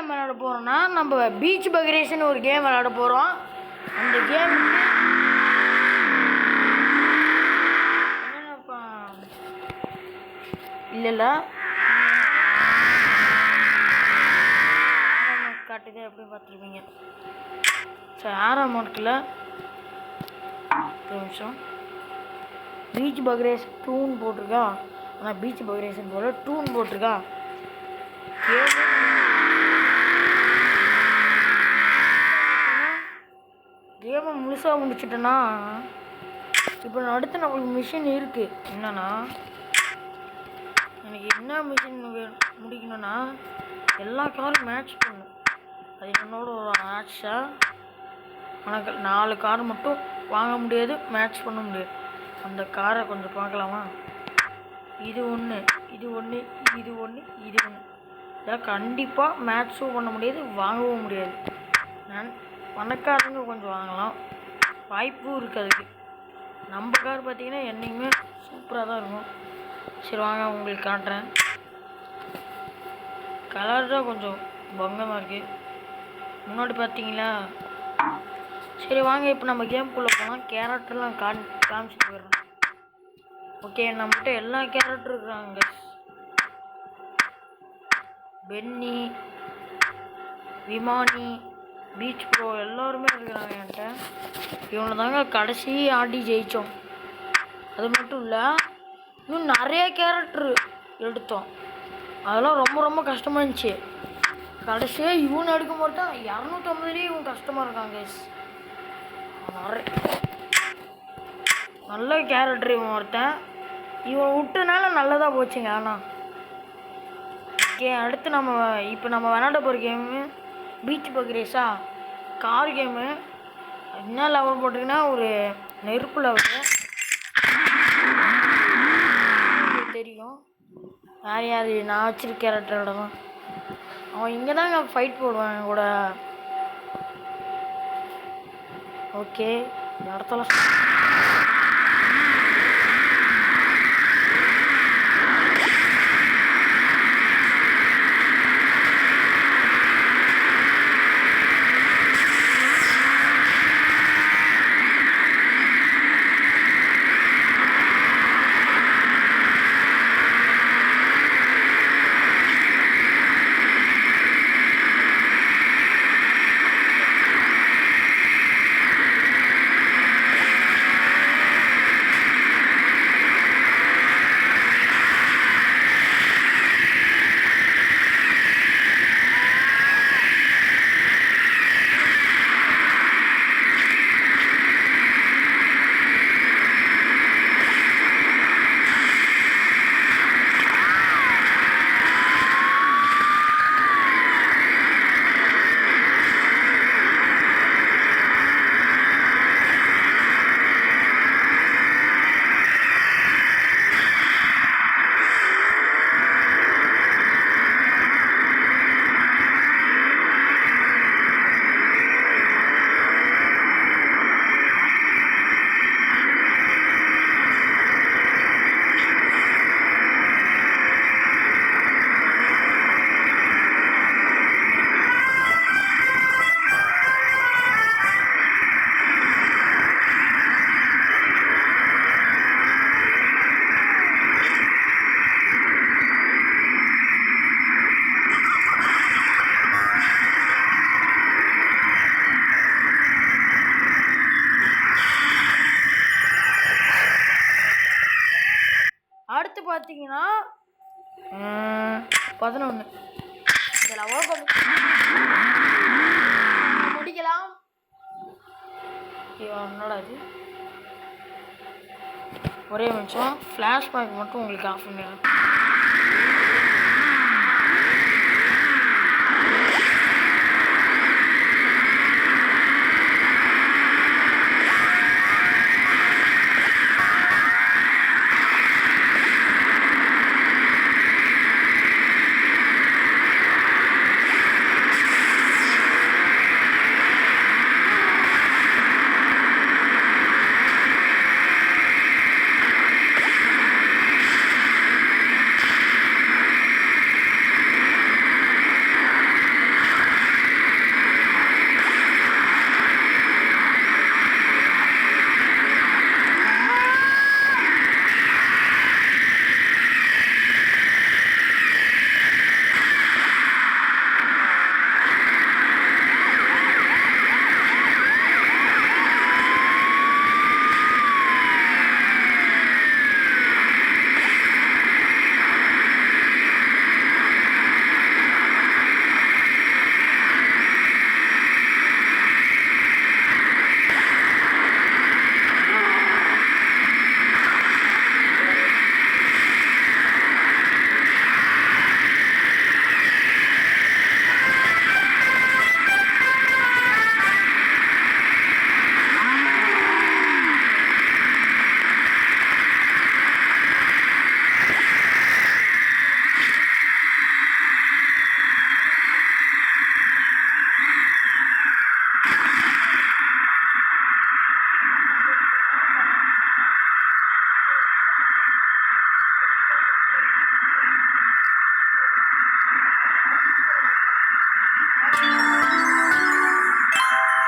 Game விளையாட போகிறோன்னா நம்ம பீச் பக்ரேஷன் ஒரு கேம் விளையாட போகிறோம். அந்த கேம் என்னப்பா இல்லை காட்டுதே எப்படி பார்த்துருப்பீங்க. சரி, 6ஆம் மார்க்கில் நிமிஷம் பீச் பக்ரேஷன் 2ன்னு போட்டிருக்கா. ஆனால் பீச் பக்ரேஷன் போல 2ன்னு போட்டிருக்கா. கேமை முழுசாக முடிச்சிட்டேன்னா இப்போ அடுத்து நம்மளுக்கு மிஷின் இருக்குது. என்னன்னா எனக்கு என்ன மிஷின் முடிக்கணும்னா எல்லா காரும் மேட்ச் பண்ணும். அது என்னோட ஒரு ஆட்சாக. ஆனால் 4 கார் மட்டும் வாங்க முடியாது, மேட்ச் பண்ண முடியாது. அந்த காரை கொஞ்சம் பார்க்கலாமா? இது ஒன்று, இது ஒன்று, இது ஒன்று, இது ஒன்று. இதெல்லாம் கண்டிப்பாக மேட்ச்சும் பண்ண முடியாது, வாங்கவும் முடியாது. நான் பணக்காரங்க கொஞ்சம் வாங்கலாம், வாய்ப்பும் இருக்குது அதுக்கு. நம்ம கார் பார்த்திங்கன்னா என்றைக்குமே சூப்பராக தான் இருக்கும். சரி வாங்க உங்களுக்கு காட்டுறேன். கலர் தான் கொஞ்சம் பங்கமாக இருக்குது முன்னாடி பார்த்தீங்களா. சரி வாங்க இப்போ நம்ம கேம்குள்ளே போனால் கேரக்டர்லாம் காமிச்சிட்டு போயிடலாம். ஓகே, நம்மகிட்ட எல்லா கேரக்டரும் இருக்கிறாங்க. பென்னி, விமானி, பீச் ப்ரோ எல்லோருமே இருக்கிறாங்க என்கிட்ட. இவனை தாங்க கடைசி ஆடி ஜெயித்தோம். அது மட்டும் இல்லை, இன்னும் நிறைய கேரக்டரு எடுத்தோம். அதெல்லாம் ரொம்ப ரொம்ப கஷ்டமாக இருந்துச்சு. கடைசியாக இவன் எடுக்கும்போது தான் 250 இவன் கஷ்டமாக இருக்காங்க. நல்ல கேரக்டர் இவன் ஒருத்தன். இவன் விட்டனால நல்லதாக போச்சுங்க. ஆனால் ஓகே, அடுத்து இப்போ நம்ம விளையாட போகிற கேமு பீச் பக்ரேஸா கார் கேமு. என்ன லெவல் போட்டிங்கன்னா ஒரு நெருப்பு லெவல் தெரியும். யார் நான் வச்சிருக்க கேரக்டரோட தான். அவன் இங்கே தாங்க ஃபைட் போடுவான் கூட. ஓகே, இந்த இடத்துல அடுத்து பார்த்தீங்கன்னா 11 முடிக்கலாம். என்னோட அது ஒரே நிமிஷம் ஃப்ளாஷ்பேக் மட்டும் உங்களுக்கு ஆஃப் பண்ணிடுறேன்.